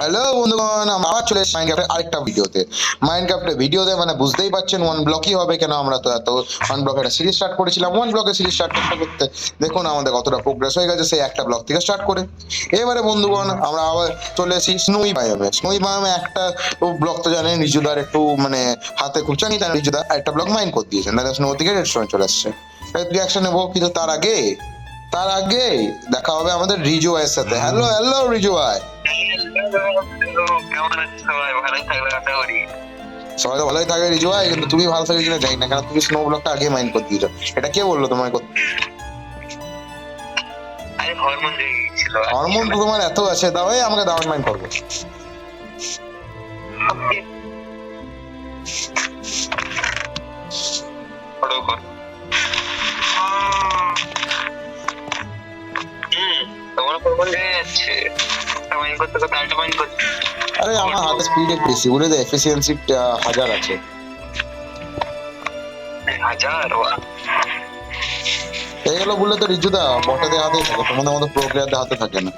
Hello বন্ধুগণ, আমরা আবার চলে এসেছি মাইনক্রাফটের আরেকটা ভিডিওতে। মাইনক্রাফটের ভিডিওতে মানে বুঝতেই পারছেন ওয়ান ব্লকই হবে, কেন আমরা তো এত ওয়ান ব্লকের একটা সিরিজ স্টার্ট করেছিলাম। ওয়ান ব্লকের সিরিজ স্টার্ট করতে করতে দেখুন আমাদের কতটা প্রোগ্রেস হয়ে গেছে সেই একটা ব্লক থেকে স্টার্ট করে। এবারে বন্ধুগণ আমরা আবার চলে এসেছি স্নোই বায়োমে। স্নোই বায়োমে একটা ব্লক তো জানেন রিজুদার একটু মানে হাতে খুঁচানি, তাই রিজুদা একটা ব্লক মাইন করে দিয়েছেন, তাহলে স্নো থেকে রেডস্টোনে চলে আসছে। রিয়াকশন নেবো, কিন্তু তার আগে দেখা হবে আমাদের রিজু ভাইয়ের সাথে। হ্যালো হ্যালো রিজু ভাই। সবাই তো ভালোই থাকে রিজু ভাই, কিন্তু তুমি ভালো থাকে কিনা জানি না, কারণ তুমি স্নো ব্লকটা আগে মাইন্ড করে দিয়েছো। এটা কে বললো তোমার করতে? হরমোন তো তোমার এত আছে, দাও আমাকে দাও, মাইন্ড করবো। আরে আমার হাতে স্পিড একটু বেশি, বলে দে এফিসিয়েন্সি 1000 আছে। এগুলো বললে তো রিজুদা বটাদের হাতে থাকে, তোমাদের মতো প্রো প্লেয়ারদের হাতে থাকে না।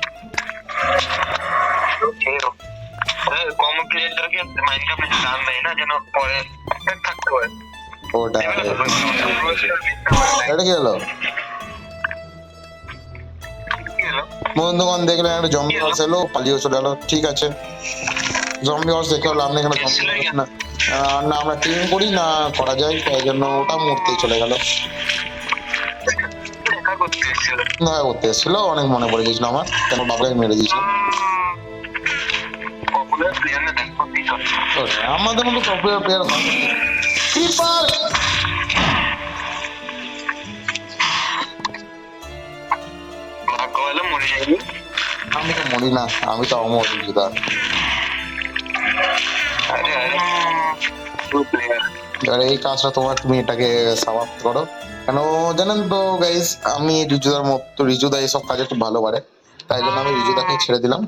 ওটা এটা কি হলো বন্ধুগণ? দেখলেন একটা জম্বি হর্স এলো, পালিয়ে চলে গেলো। ঠিক আছে, জম্বি হর্স দেখে লাভ নেই, এখানে না না আমরা টিম করি না করা যায়, তাই জন্য ওটা মরতেই চলে গেল। দেখা করতে এসেছিল, অনেক মনে পড়ে গেছিল আমার, কেন বাবাকে মেরে দিয়েছিল। আমাদের মতো পপুলার প্লেয়ার কিপার। আমি তো মরি না, আমি তো অমর রিজুদা। এবারে এই কাজটা তোমার, তুমি এটাকে সমাপ্ত করো। কেন জানেন তো গাইস, আমি রিজুদার মতো, রিজুদা এইসব কাজে খুব ভালো পারে, তাই জন্য আমি রিজুদাকে ছেড়ে দিলাম।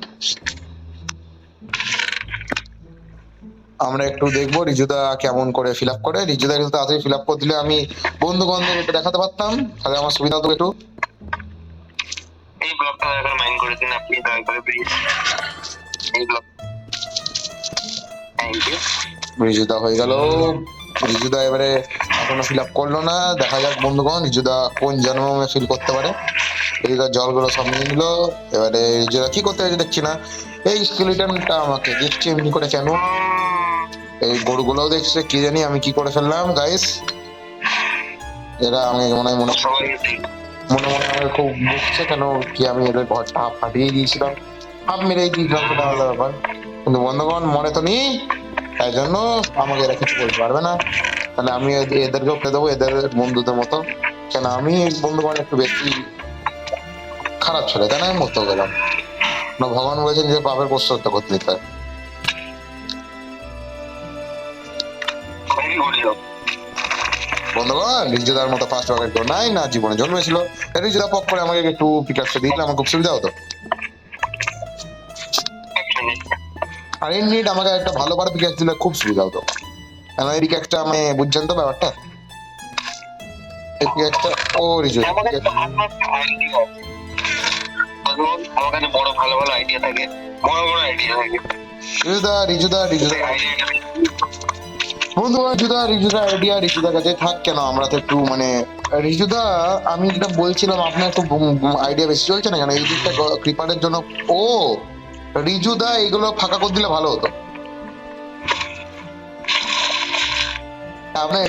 আমরা একটু দেখবো রিজুদা কেমন করে ফিল আপ করে। রিজুদা একটু তাড়াতাড়ি ফিল আপ করে দিলে আমি বন্ধু বান্ধব একটু দেখাতে পারতাম, তাহলে আমার সুবিধা হতো একটু। এই ব্লকটা একবার মাইন্ড করে দিন আপনি, দয়া করে প্লিজ। এই ব্লক, থ্যাংক ইউ। রিজুদা হয়ে গেল। রিজুদা এবারে এখনো ফিল আপ করলো না, দেখা যাক বন্ধুগণ রিজুদা কোন জন্মে ফিল করতে পারে। রিজুদা জলগুলো সব নিয়ে নিল। এবারে রিজুদা কি করতে হয়েছে দেখছি না, এই স্কেলিটনটা আমাকে দেখছি এমনি করে কেন, এই গরুগুলোও দেখছে, কি জানি আমি কি করে ফেললাম গাইস। এরা আমি মনে মনে আমাকে খুব বুঝছে, কেন কি আমি এদের ঘরটা ফাটিয়ে দিয়েছিলাম, হাফ মেরেই দিয়েছিলাম, সেটা আলাদা ব্যাপার। কিন্তু বন্ধুগণ মনে তো নেই, তাই জন্য আমাকে এরা কিছু বলতে পারবে না। তাহলে আমি এদেরকেও পেয়ে দেবো এদের বন্ধুদের মতো, কেন আমি বন্ধুগণ একটু বেশি খারাপ ছেলে, তাই না? আমি মরতেও গেলাম না, ভগবান বলেছেন যে পাপের প্রশ্রদ্ধ করতে দিতে হয়। বন্ধুগণ রিজুদার মতো ফার্স্ট ওয়ার্কের কেউ নাই, না জীবনে জন্মেছিল। রিজুদা পক করে আমাকে একটু পিকার্সটা দিলে আমার খুব সুবিধা হতো। আর ইনডিড আমাকে একটা ভালো ভালো পিকার্স দিলে খুব সুবিধা হতো, কেন এই পিকার্সটা আমি বুঝছেন তো ব্যাপারটা। এই পিকার্সটা ও রিজুদা রিজুদার কাছে থাক, কেন আমরা তো একটু মানে রিজুদা, আমি যেটা বলছিলাম আপনার একটু আইডিয়া বেশি চলছে না কেন এই দিকটা ক্রিপারের জন্য? ও রিজুদা এগুলো ফাঁকা করে দিলে ভালো হতো। আপনার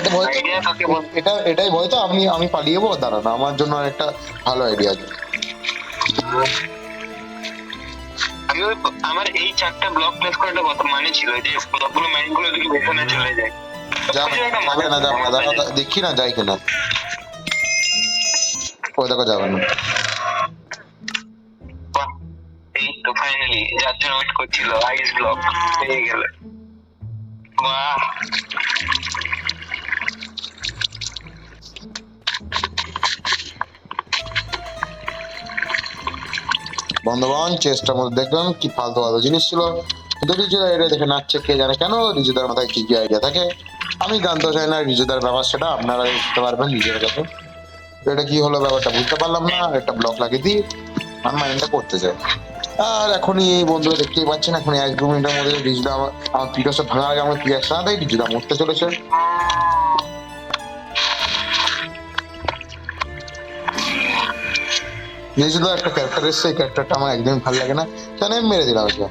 এটাই ভয় তো, আমি পালিয়ে যাবো, দাঁড়ান আমার জন্য একটা ভালো আইডিয়া আছে। আমার এই চারটা ব্লক প্লেস করাটা কত মানে ছিল যে ব্লকগুলো মাইনগুলো দিকে ভেতরে চলে যায়। যাবে না দেখি না যাই কিনা, ওই দেখো যাবে না। এই তো ফাইনালি যার জন্য ওয়েট করছিল আইস ব্লক পেয়ে গেল। বাহ, বন্ধুগণ চেষ্টার মধ্যে দেখলাম কি ফালতু ফালতু জিনিস ছিল, কিন্তু রিজুদা এটা দেখে নাচছে, কে জানে কেন রিজুদার মাথায় কি কি আইডিয়া থাকে। আমি জানতে চাই না রিজুদার ব্যাপার, সেটা আপনারা বুঝতে পারবেন নিজের কাছে। এটা কি হলো ব্যাপারটা বুঝতে পারলাম না, একটা ব্লক লাগিয়ে দিই আর মাইন্ডটা করতে চাই। আর এখনই এই বন্ধুরা দেখতেই পাচ্ছেন, এখন 1-2 মিনিটের মধ্যে রিজুদা আমার পিরসে ভাঙার আগে আমার পিয়াস না দেয়, রিজুদা মরতে চলেছে। রিজুদা একটা ক্যারেক্টার এসছে, এই ক্যারেক্টারটা আমার একদমই ভালো লাগে না, কেন আমি মেরে দিলাম ওকে।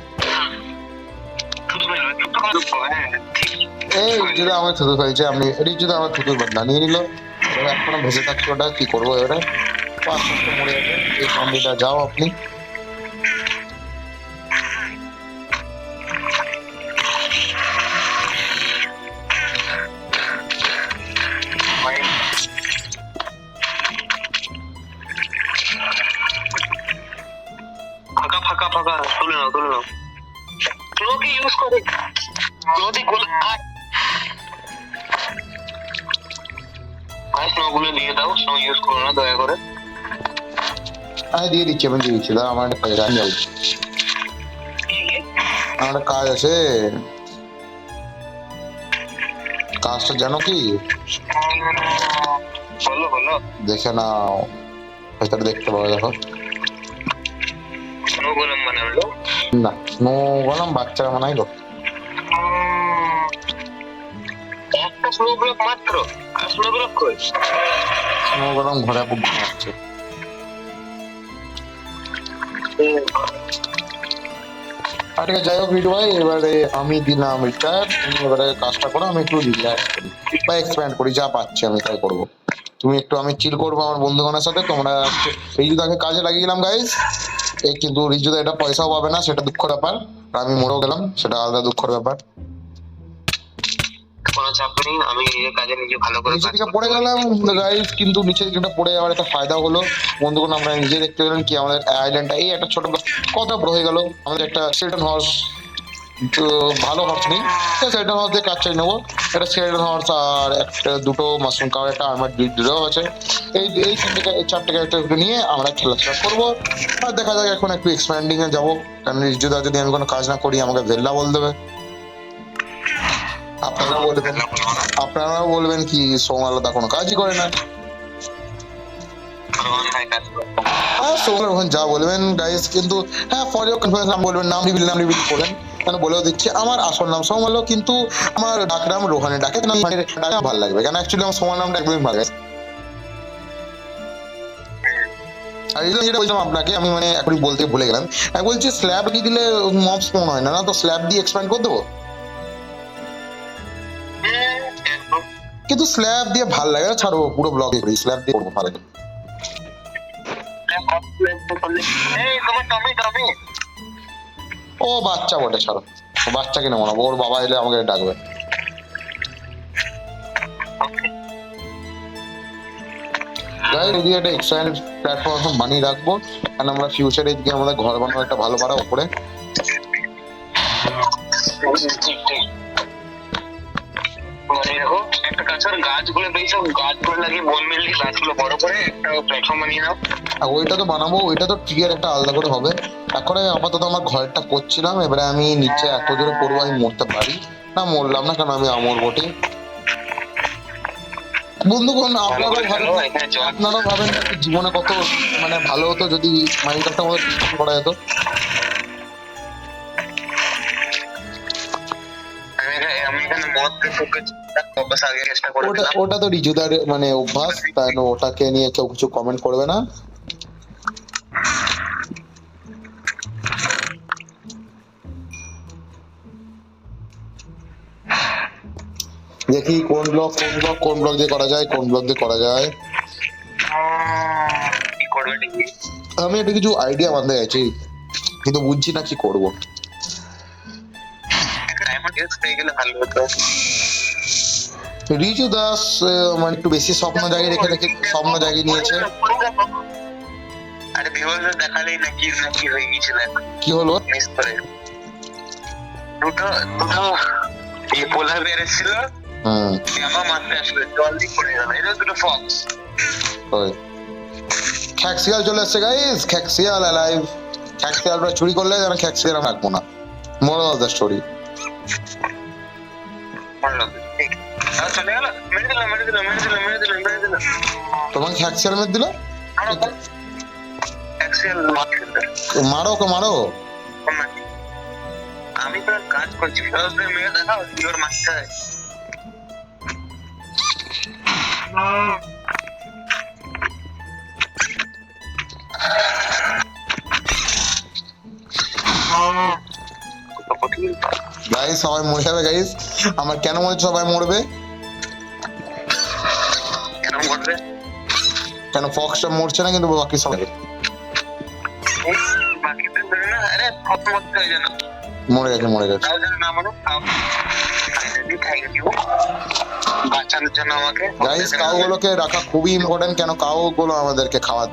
এই রিজুদা আমার থুতু ফেলছে, আমি রিজুদা আমার থুতুর বদলা নিয়ে নিল। এবার এখনো ভেসে থাকছে, ওটা কি করবো এবারে? আস্তে আস্তে মরে যাবে এই জম্বিটা। যাও আপনি। ফাঁকা ফাঁকা ফাঁকা, তুলে নাও তুলে নাও। ক্লোকে ইউজ করে, ক্লোতে স্নো গুলো দিয়ে দাও, স্নো ইউজ করো না দয়া করে। আমি দিয়ে দিচ্ছি, আমি দিয়ে দিচ্ছি, দাঁড়া আমার একটা কাজ আছে, আমি যাবো। আমার একটা কাজ আছে। কাজটা জানো কি? বলো বলো। দেখে নাও, ভেতরে দেখতে পাবো, দেখো। স্নো গোলেম বানালো? না, স্নো বললাম বাচ্চারা বানাই গো। একটা স্নো ব্লক মাত্র, আর স্নো ব্লক কই? স্নো বললাম ঘোড়া খুব ঘুমাচ্ছে। আর ঠিক আছে, যাই হোক রিটু ভাই, এবারে আমি দিলাম রিটায়ার, তুমি এবারে কাজটা করো, আমি একটু রিল্যাক্স করি বা এক্সপ্যান্ড করি, যা পাচ্ছি আমি তাই করবো। তুমি একটু, আমি চিল করবো আমার বন্ধুগণের সাথে। তোমরা রিজুদাকে কাজে লাগিয়ে দিলাম গাইজ, এই কিন্তু রিজুদা এটা পয়সাও পাবে না, সেটা দুঃখের ব্যাপার। আর আমি মরেও গেলাম, সেটা আলাদা দুঃখের ব্যাপার। কোনো চাপ নেই, আমি নিজের কাজে নিজে ভালো করে নিচে কাজ দিকে করতে পড়ে পারি। গেলাম গাইজ, কিন্তু নিচে দিকে পড়ে যাওয়ার একটা ফায়দা হলো বন্ধুগণ, আমরা নিজে দেখতে পেলাম কি আমাদের আইল্যান্ডটা এই একটা ছোট কত বড় হয়ে গেল। আমাদের একটা সেলটন হর্স, ভালো হর্স নেই, সেলটন হর্স দিয়ে কাজ চাই নেবো। একটা সেলটন হর্স আর একটা দুটো মাশরুম কার, একটা আর্মার ডিলও আছে। এই চারটে ক্যারেক্টার নিয়ে আমরা খেলা স্টার্ট করবো। আর দেখা যাক, এখন একটু এক্সপ্যান্ডিং এ যাবো, কারণ রিজুদা যদি আমি কোনো কাজ না করি আমাকে ভেল্লা বল দেবে। আপনারা বলবেন কি সোম আলাদা কোনো কাজই করে না। রোহন ভাই কাজ করে। হ্যাঁ সোম ওখানে যা বলবেন গাইস, কিন্তু হ্যাঁ ফর ইউর কনফারেন্স নাম বলবেন, নাম রিভিল করেন, কেন বলেও দিচ্ছি আমার আসল নাম সোম আলো, কিন্তু আমার ডাক নাম রোহানে ডাকে, ভালো লাগবে, কেন অ্যাকচুয়ালি আমার সোমার নামটা একদমই ভালো লাগে। আর এই যেটা বলছিলাম আপনাকে, আমি মানে এখনই বলতে ভুলে গেলাম, আমি বলছি স্ল্যাব কি দিলে মব স্পন হয় না, না তো স্ল্যাব দিয়ে এক্সপ্যান্ড করে দেবো, কিন্তু স্ল্যাব দিয়ে ভাল লাগে না, ছাড়বো পুরো ব্লগে করি, স্ল্যাব দিয়ে করবো ভালো লাগে। এই তোমার টমি টমি। ও বাচ্চা বটে, ছাড়ো, ও বাচ্চাকে নেবো না, ওর বাবা এলে আমাকে ডাকবে। এদিকে একটা এক্সট্যান্ড প্ল্যাটফর্ম বানিয়ে রাখবো, কারণ আমরা ফিউচারে এদিকে আমাদের ঘর বানাবো একটা ভালো পাড়া উপরে। একটা কাছের গাছগুলো বেশসব গাছগুলো লাগিয়ে বন মিললি গাছগুলো বড় করে একটা প্ল্যাটফর্ম বানিয়ে নাও। আর ওইটা তো বানাবো, ওইটা তো ট্রিগার একটা আলাদা করে হবে। এখন আপাতত আমার ঘরটা করছিলাম, এবারে আমি নিচে এত জোরে পড়বো আমি মরতে পারি না, মরলাম না, কারণ আমি আমর বটে। বন্ধুগণ আপনারাও ভাবেন জীবনে কত মানে ভালো হতো যদি মাইনক্রাফটের মধ্যে সিস্টেম করা যেত। ওটা তো রিজুদার মানে অভ্যাস, তাই না, ওটাকে নিয়ে কেউ কিছু কমেন্ট করবে না। দেখি কোন ব্লক দিয়ে করা যায়, আমি একটা কিছু আইডিয়া মাথায় আছে, কিন্তু বুঝছি না কি করবো। রিজু দাস মানে একটু বেশি স্বপ্ন জাগিয়ে নিয়েছে। আরে ভিউয়ারদের দেখালেই নাকি হয়ে গেছিল, কি হলো? মিস করে দুটো এই পোলার বের ছিল, আমার মারতে আসলে জল দিয়ে পড়ে গেল, এটা দুটো ফক্স। খ্যাক্সিয়াল চলে এসছে গাইস, খ্যাক্সিয়াল অ্যালাইভ। খ্যাক্সিয়ালরা চুরি করলে যেন খ্যাক্সিয়াল আমি রাখবো না, মোরাল অফ দ্য স্টোরি। চলে গেল, মেরে দিল। তোমাকে খ্যাক্সিয়াল মেরে দিল? Official marketer. মারো ওকে মারো। আমি তো কাজ করছি, ফেরত দিয়ে মেয়ে দেখাও কি ওর মারতে হয়। গাইস সবাই মরে যাবে গাইস। আমার কেন মনে হচ্ছে সবাই মরবে? কেন মরবে? কেন ফক্সটা মরছে না কিন্তু বাকি সবাই বাকি তো বেরো না। আরে কত মরতে হয় জানো? মরে গেছে মরে গেছে। তাও যেন না মানো, তাও থ্যাংক ইউ বাঁচানোর জন্য আমাকে। গাইস কাউগুলোকে রাখা খুবই ইম্পর্টেন্ট, কেন কাউগুলো আমাদেরকে খাওয়া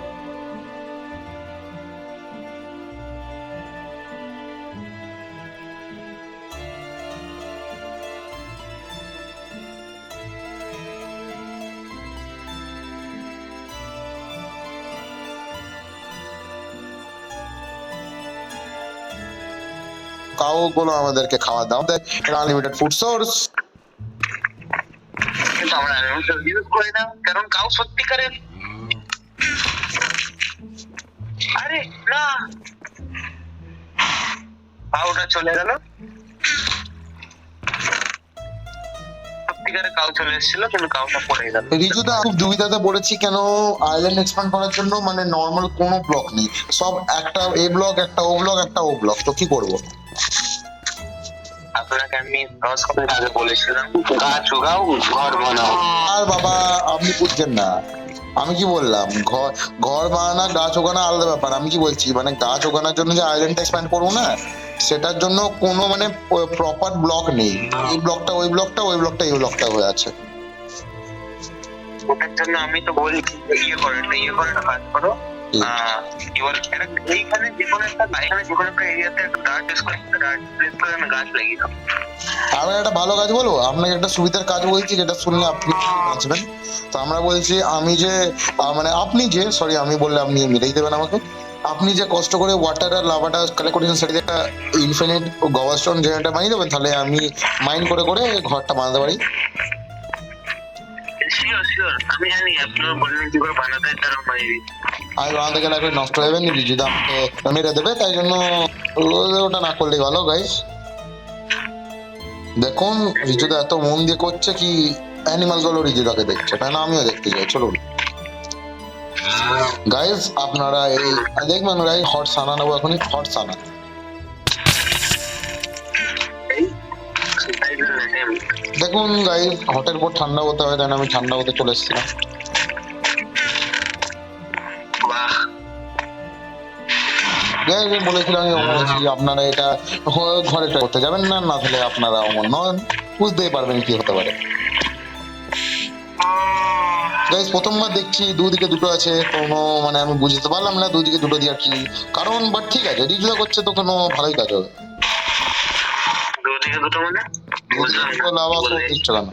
কাউগুলো আমাদেরকে খাওয়া দাও, আনলিমিটেড ফুড সোর্স। কিন্তু আমরা ইউজ করি না, কারণ কাউ সত্যিকারের। আরে না, কাউটা চলে গেল। সত্যিকারের কাউ চলে এসেছিল, কিন্তু কাউটা পড়ে গেল। রিজুদা খুব দুবিধাতে পড়েছি, কেন আইল্যান্ড এক্সপ্যান্ড করার জন্য মানে নর্মাল কোনো ব্লক নেই, সব একটা এ ব্লক একটা ও ব্লক একটা ও ব্লক, তো কি করব? আপনাকে আমি 10 মিনিট আগে বলেছিলাম গাছ উগাও ঘর বানাও। আর বাবা আপনি বুঝছেন না, আমি কি বললাম? ঘর ঘর বানানো গাছ ওগানো আলাদা ব্যাপার। আমি কি বলছি, মানে গাছ ওগানোর জন্য যে আইল্যান্ড এক্সপ্যান্ড করবো না, সেটার জন্য কোনো মানে প্রপার ব্লক নেই। এই ব্লকটা ওই ব্লকটা, ওই ব্লকটা এই ব্লকটা হয়ে আছে। ওটার জন্য আমি তো বলছি ইয়ে করো, একটা কাজ করো। এবার এইখানে যে কোনো একটা এরিয়াতে একটা গাছ প্লেস করে আমি গাছ লাগিয়ে দাও। আমি একটা ভালো কাজ বলবো আপনাকে, একটা সুবিধার কাজ বলছি যেটা শুনলে আপনি বাঁচবেন। তো আমরা বলছি আমি যে মানে আপনি যে সরি আমি বললে আপনি মিলেই দেবেন আমাকে। আপনি যে কষ্ট করে ওয়াটার আর লাভাটা কালেক্ট করেছেন, সেটা একটা ইনফিনিট গভারস্টোন জেনারেটর বানিয়ে দেবেন, তাহলে আমি মাইন করে করে ঘরটা বানাতে পারি। শিওর আমি জানি আপনার বললেন কি করে বানাতে হয়, তার আমি বানাতে গেলে একবার নষ্ট হয়ে যাবেন, যদি আমাকে মেরে দেবে, তাই জন্য ওটা না করলেই ভালো। গাইস দেখুন রিজুদা এত মন দিয়ে করছে কি অ্যানিমাল গুলো রিজুদাকে দেখছে, তাই না? আমিও দেখতে চাই, চলুন গাইস আপনারা এই দেখবেন গাইস হট সানা নেবো এখনই, হট সানা। দেখুন গাইস হটের পর ঠান্ডা হতে হয়, তাই না? আমি ঠান্ডা হতে চলে এসেছিলাম। বলেছিলাম আপনারা এটা ঘরে করতে যাবেন না, না তাহলে আপনারা অমন নন, বুঝতেই পারবেন কি হতে পারে। গাইস প্রথমবার দেখছি দুদিকে দুটো আছে, কোনো মানে আমি বুঝতে পারলাম না দুদিকে দুটো দিয়ে কি কারণ, বাট ঠিক আছে রিজুদা করছে তো কোনো ভালোই কাজ হবে। দুদিকে দুটো মানে লাভা দিচ্ছে কেন?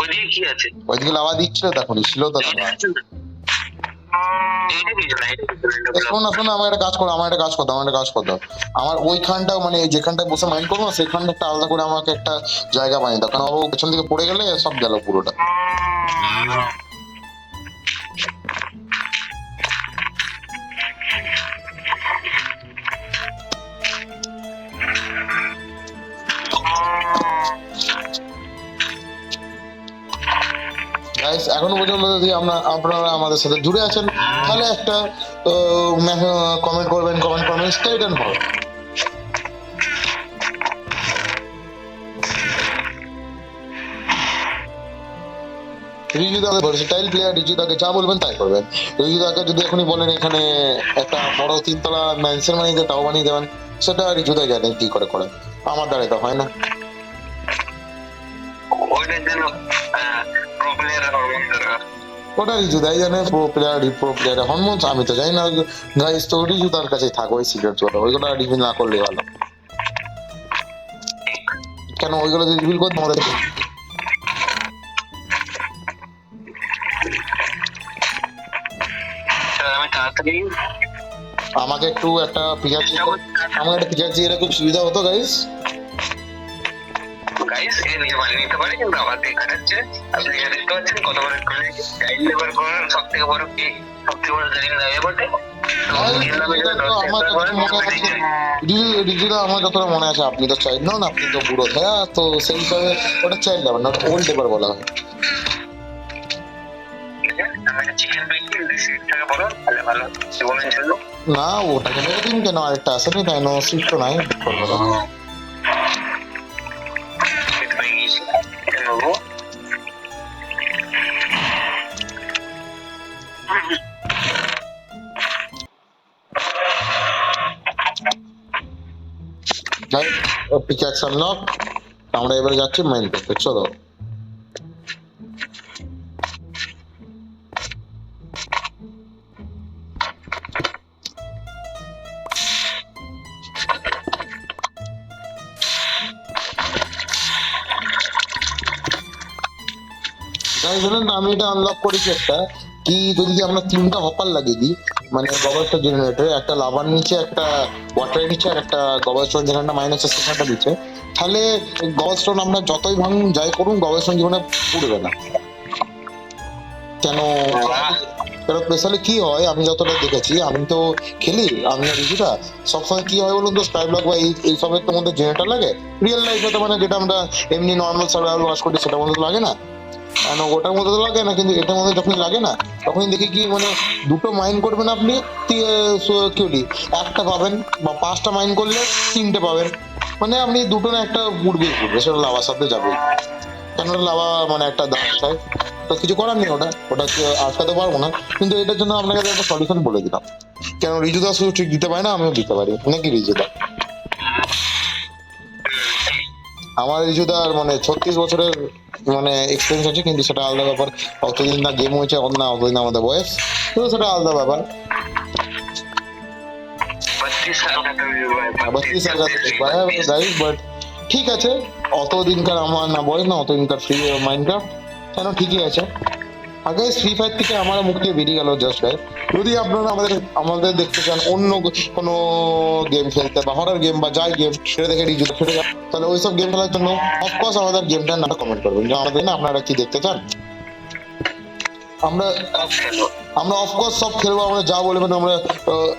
ওইদিকে কি আছে? ওইদিকে লাভা দিচ্ছিল, তখন ছিল তো লাভা। শোনো শোনো আমার একটা কাজ করো, আমার একটা কাজ করো, আমার ওইখানটাও মানে যেখানটায় বসে মাইন্ড করবো সেখানটা একটা আলাদা করে আমাকে একটা জায়গা বানিয়ে দাও, কারণ ও পেছন দিকে পড়ে গেলে সব গেল পুরোটা। এখনো পর্যন্ত যদি আপনারা আমাদের সাথে জুড়ে আছেন, তাহলে একটা কমেন্ট করবেন, স্টেট এন্ড ফলো। রিজুদা ভার্সেটাইল প্লেয়ার, রিজুদাকে যা বলবেন তাই করবেন। রিজুদাকে যদি এখনই বলেন এখানে একটা বড় 3 তলা ম্যানশন বানিয়ে দেয়, তাও বানিয়ে দেবেন, সেটা রিজুদাই জানে কি করে করে, আমার দ্বারা তো হয় না। ওটা রিজুদাই জানে, প্রো প্লেয়ার হরমোন, আমি তো জানি না। গাইস তো রিজুদার কাছে থাকো ওই সিক্রেট গুলো, ওইগুলো রিভিল না করলে ভালো। কেন ওইগুলো যদি রিভিল করতে মরে আমাকে একটু একটা পিকার, আমাকে একটা পিকার দিয়ে খুব সুবিধা হতো গাইস। গাইস এ নিজে বানিয়ে নিতে পারে, কিন্তু আমার দিয়ে কাটাচ্ছে। আপনি এখানে দেখতে পাচ্ছেন কত বড় চাইল্ড লেবার করার সব থেকে বড় কি, সব থেকে বড় জানি না বটে। রিজুদা আমার যতটা মনে আছে, আপনি তো চাইল্ড নন, আপনি তো বুড়ো, হ্যাঁ, তো সেই হিসাবে ওটা চাইল্ড লেবার না, ওল্ড লেবার বলা হয়। চিকেন বেকি থেকে বলো তাহলে ভালো জীবনের জন্য। না ওটাকে মেরে দিন কেন, আরেকটা আসেনি তাই নো সিট তো নাই করবো না। এটা পেয়ে গেছি, এটা নেবো। পিক্যাক্স আনলক, আমরা এবারে যাচ্ছি মাইন করতে, চলো। আমি এটা আনলক করেছি একটা, কি যদি আমরা 3টা হপার লাগিয়ে দিই, মানে গবারস্টোন জেনারেটর, একটা লাভার নিচে, একটা ওয়াটারের নিচে, আর একটা গবারস্টোন যেখানটা মাইনাস আছে সেখানটা দিচ্ছে, তাহলে গবারস্টোন আমরা যতই ভাঙুন যাই করুন গবারস্টোন জীবনে পুড়বে না। কেন স্পেশালি কি হয় আমি যতটা দেখেছি, আমি তো খেলি, আমি আর রিজুটা সবসময় কি হয় বলুন তো, স্কাই ব্লক বা এই সবের তো মধ্যে জেনারেটর লাগে, রিয়েল লাইফে তো মানে যেটা আমরা এমনি নর্মাল সার্ভাইভাল ওয়াশ করি সেটার মধ্যে লাগে না, ওটার মধ্যে তো লাগে না, কিন্তু এটার মধ্যে যখন লাগে না তখন দেখি কি মানে 2টো মাইন করবেন আপনি কিউলি একটা পাবেন, বা 5টা মাইন করলে 3টে পাবেন, মানে আপনি 2টো না একটা উঠবেই উঠবে, সেটা লাভার সাথে যাবে, কেন লাভা মানে একটা দাম চাই, তো কিছু করার নেই, ওটা আটকাতে পারবো না, কিন্তু এটার জন্য আপনাকে একটা সলিউশন বলে দিলাম। কেন রিজুদা শুধু ঠিক দিতে পারে না, আমিও দিতে পারি নাকি রিজুদা? আমার রিজুদার মানে 36 বছরের মানে এক্সপিরিয়েন্স আছে, কিন্তু সেটা আলাদা ব্যাপার, অতদিন না গেম হয়েছে না অতদিন আমাদের বয়স, তো সেটা আলাদা ব্যাপার। 32 সাল বাট ঠিক আছে, অতদিনকার আমার না বয়স না অতদিনকার ফ্রি মাইনক্রাফট, কেন ঠিকই আছে। আগে ফ্রি ফায়ার থেকে আমার মুখ দিয়ে বেরিয়ে গেল জাস্ট গাইস। যদি আপনারা আমাদের দেখতে চান অন্য কোনো গেম খেলতে বা হরার গেম বা যাই গেম, সেটা দেখে রিজুট ছেড়ে যান, তাহলে ওইসব গেম খেলার জন্য অফকোর্স আমাদের গেমটার নামটা কমেন্ট করবেন যে আমাদের না আপনারা কি দেখতে চান। আমরা অফকোর্স সব খেলবো, আমরা যা বলবেন, আমরা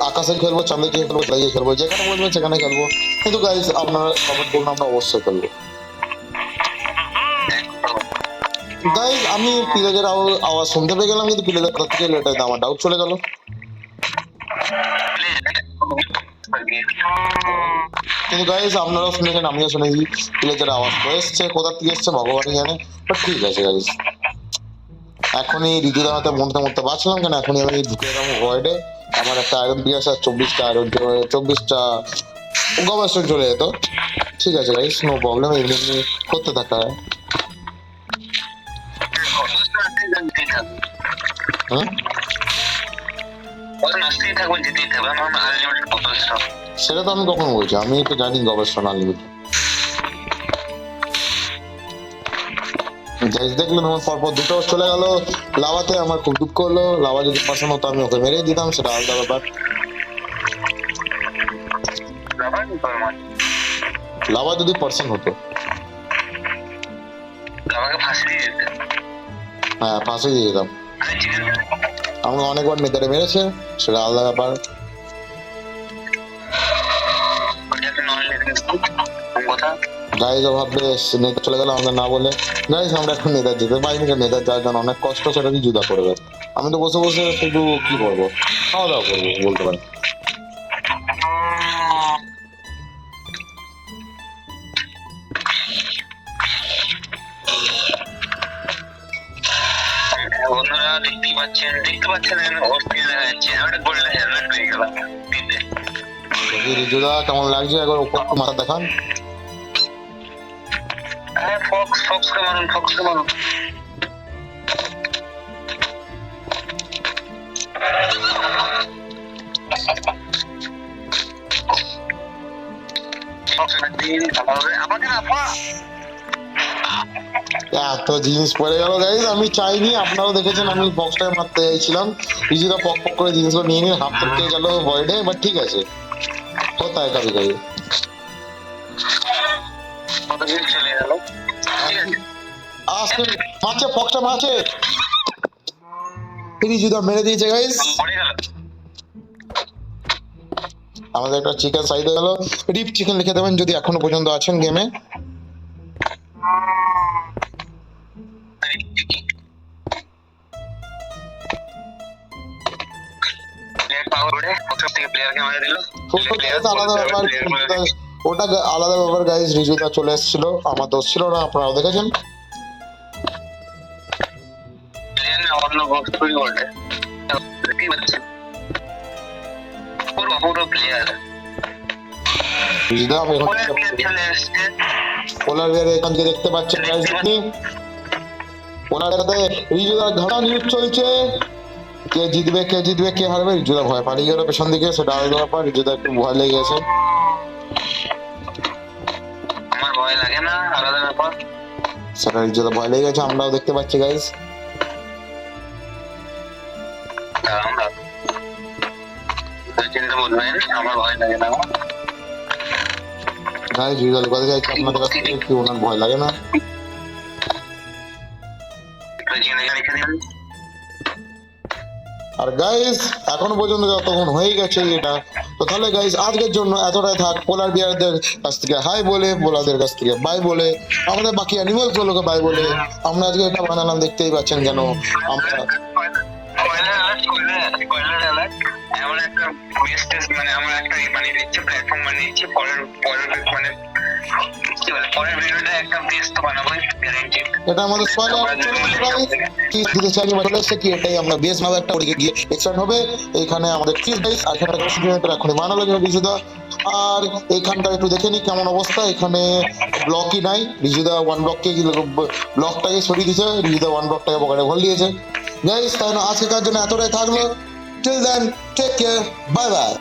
আকাশে খেলবো, চাঁদে গিয়ে খেলবো, তাই খেলবো, যেখানে বলবেন সেখানে খেলবো, কিন্তু গাইস আপনারা কমেন্ট করুন, আমরা অবশ্যই খেলবো। গাইস আমি পিলাজের আওয়াজ শুনতে পেয়ে গেলাম, কিন্তু পিলাজের কথা থেকে লেট হয়তো আমার ডাউট চলে গেল। কিন্তু গাইস আপনারাও শুনেছেন, আমিও শুনেছি, পিলাজের আওয়াজ তো এসছে, কোথা থেকে এসছে ভগবানই জানে, বাট ঠিক আছে গাইস। এখনই ঋতুর হাতে মরতে মরতে বাঁচলাম, কেন এখনই আমি ঢুকে গেলাম ভয়েডে, আমার একটা আয়রন পিয়াস আর 24টা গবেষণ চলে যেত, ঠিক আছে গাইস, নো প্রবলেম, এমনি করতে থাকা হয়। সেটা তো আমি কখন বলছি, আমি তো জানি গবেষণা আনলিমিটেড। দেখলেন আমার পরপর 2টো চলে গেল লাভাতে, আমার খুব দুঃখ হলো, লাভা যদি পার্সন হতো আমি ওকে মেরেই দিতাম, সেটা আলাদা ব্যাপার। লাভা যদি পার্সন হতো, হ্যাঁ ফাঁসি দিয়ে দিতাম, আমাকে অনেকবার নেতারে মেরেছে, সেটা আলাদা ব্যাপার। গাইজ ভাববে নেতা চলে গেল আমাদের না বলে, গাইজ আমরা এখন নেতা যেতে পারিনি, নেতা যার জন্য অনেক কষ্ট, সেটা কি জুদা করবে, আমি তো বসে বসে শুধু কি করবো, খাওয়া দাওয়া করবো বলতে পারি। বন্ধুরা দেখতে পাচ্ছেন রিজুদা কেমন লাগছে একবার উপর মাথা দেখান। ফক্সকে মারুন। এত জিনিস পড়ে গেল গাইজ, আমি চাইনি, আপনারাও দেখেছেন আমি বক্সটাকে মারতে চাইছিলাম, রিজুদা পক পক করে জিনিসগুলো নিয়ে নিয়ে হাত থেকে গেল ভয়েডে, বাট ঠিক আছে, কোথায় কাবি কত জিনিস চলে গেল। ঠিক আছে আসছে, মারছে, ফক্সটা মারছে। রিজুদা মেরে দিয়েছে গাইস। পড়ে গেল আমাদের একটা চিকেন সাইড হয়ে গেল। রিপ চিকেন লিখে দেবেন যদি এখনো পর্যন্ত আছেন গেমে। প্লেয়ার পাওয়ার ওড়ে প্রথম থেকে প্লেয়ারকে মারা দিল আলাদা ব্যাপার, ওটা আলাদা ব্যাপার গাইস। রিজুদা চলে এসেছিল, আমার দোষ ছিল না, আপনারাও দেখেছেন। প্লেয়ার না অন্য বস্তুই বলতে কি বলছেন পুরো প্লেয়ার রিজুদা আমি এখন চলে এসছে পোলার বিয়ার এখান থেকে দেখতে পাচ্ছেন গাইস আপনি। পোলার বিয়ারে রিজুদার ঘাটা নিউজ চলছে, কে জিতবে কে হারবে। রিজুদা ভয় পালিয়ে গেল পেছন দিকে, সেটা আলাদা ব্যাপার। রিজুদা একটু ভয় লেগে গেছে। আমার ভয় লাগে না আলাদা ব্যাপার সেটা রিজুদা ভয় লেগে গেছে, আমরাও দেখতে পাচ্ছি গাইস। আমরা চিন্তা বলবেন আমার ভয় লাগে না গাইস রিজুদা কথা চাইছে আপনাদের কাছ থেকে, কি ওনার ভয় লাগে না? আর গাইস এখনো পর্যন্ত যতক্ষণ হয়ে গেছে এটা, তো তাহলে গাইস আজকের জন্য এতটাই থাক। পোলার বিয়ারদের কাছ থেকে হাই বলে, পোলারদের কাছ থেকে বাই বলে, আমাদের বাকি অ্যানিমালস গুলোকে বাই বলে আমরা আজকে এটা বানালাম। দেখতেই পাচ্ছেন কেন আমরা এমন একটা মানে আমরা একটা বানিয়ে দিচ্ছি, প্ল্যাটফর্ম বানিয়ে দিচ্ছি। পরের মানে কি বলে পরের ভিডিওটা একটা বেস্ট তো বানাবোই গ্যারান্টি। এটা আমাদের কি দিতে চাই চলে এসেছে কি, এটাই আমরা বেশ ভাবে একটা ওদিকে গিয়ে এক্সটেন্ড হবে। এইখানে আমাদের ফিস গাইস আর এখানে এখনই বানালো যেন রিজুদা। আর এইখানটা একটু দেখে নি কেমন অবস্থা, এখানে ব্লকই নাই। রিজুদা ওয়ান ব্লককে ব্লকটাকে সরিয়ে দিয়েছে, রিজুদা ওয়ান ব্লকটাকে পকেটে ভর দিয়েছে। গাইস তাই না আজকের জন্য এতটাই থাকলো। Till then take care, bye by.